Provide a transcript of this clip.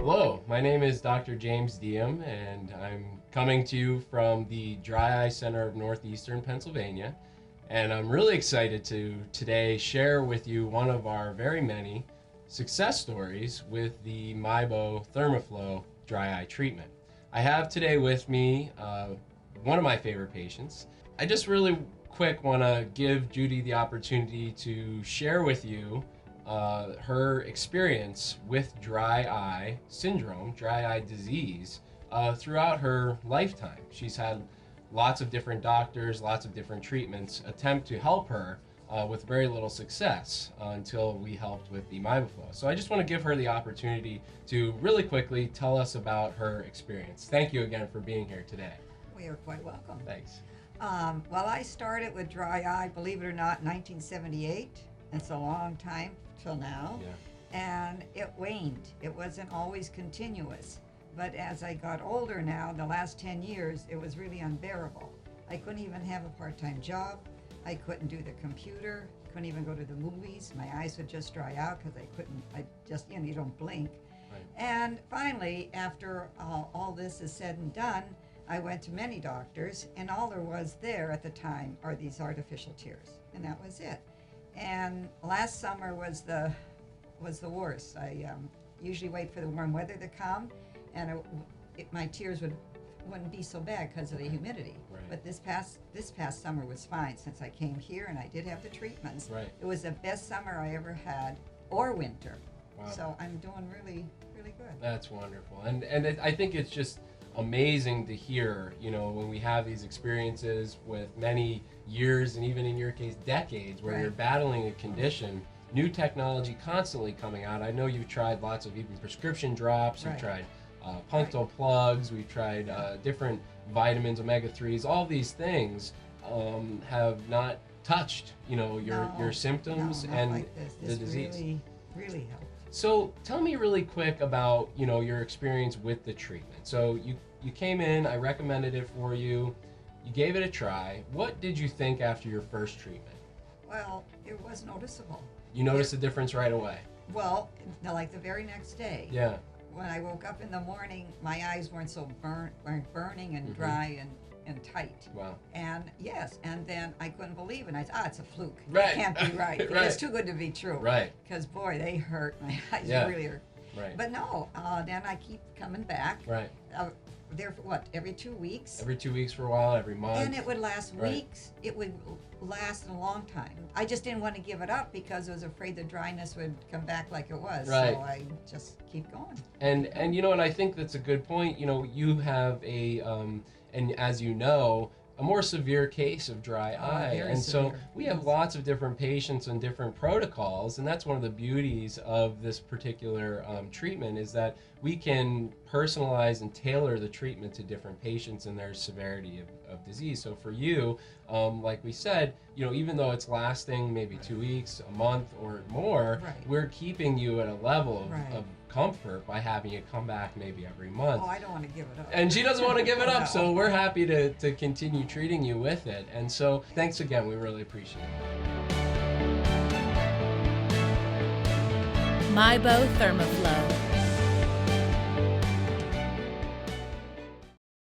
Hello, my name is Dr. James Diem, and I'm coming to you from the Dry Eye Center of Northeastern Pennsylvania. And I'm really excited to today share with you one of our very many success stories with the MIBO Thermoflow dry eye treatment. I have today with me one of my favorite patients. I just really quick want to give Judy the opportunity to share with you her experience with dry eye syndrome, dry eye disease, throughout her lifetime. She's had lots of different doctors, lots of different treatments attempt to help her with very little success until we helped with the MIBOFlow. So I just want to give her the opportunity to really quickly tell us about her experience. Thank you again for being here today. Well, you're quite welcome. Thanks. Well, I started with dry eye, believe it or not, in 1978. It's a long time till now. Yeah. And it waned. It wasn't always continuous. But as I got older now, the last 10 years, it was really unbearable. I couldn't even have a part-time job. I couldn't do the computer. Couldn't even go to the movies. My eyes would just dry out because you don't blink. Right. And finally, after all this is said and done, I went to many doctors, and all there was there at the time are these artificial tears, and that was it. And last summer was the worst. I usually wait for the warm weather to come, and my tears wouldn't be so bad because of the humidity. Right. But this past summer was fine since I came here and I did have the treatments. Right. It was the best summer I ever had, or winter. Wow. So I'm doing really, really good. That's wonderful. And I think it's just amazing to hear, when we have these experiences with many years and even in your case decades where you're battling a condition, new technology constantly coming out. I know you've tried lots of even prescription drops, you've tried punctal plugs, we've tried different vitamins, omega-3s, all these things have not touched, your symptoms not and like this. the disease. Really, really helped. So tell me really quick about, your experience with the treatment. So you came in, I recommended it for you, you gave it a try. What did you think after your first treatment? Well, it was noticeable. You noticed a difference right away? Well, like the very next day. Yeah. When I woke up in the morning, my eyes weren't burning and dry and tight. Wow. And yes, and then I couldn't believe it. And I thought, it's a fluke. Right. It can't be right. Right. It's too good to be true. Right. Because boy, they hurt. My eyes really hurt. Right. But no, then I keep coming back. Right. There for what, every 2 weeks? Every 2 weeks for a while, every month. And it would last weeks. It would last a long time. I just didn't want to give it up because I was afraid the dryness would come back like it was. Right. So I just keep going. And and I think that's a good point. You have a and as you know, a more severe case of dry eye. Very And so severe. we have lots of different patients and different protocols, and that's one of the beauties of this particular treatment is that we can personalize and tailor the treatment to different patients and their severity of disease. So for you, like we said, even though it's lasting maybe 2 weeks, a month or more, we're keeping you at a level of comfort by having you come back maybe every month. Oh, I don't want to give it up. And she doesn't want to give it up, No. so we're happy to continue treating you with it. And so thanks again, we really appreciate it. MIBO Thermoflow.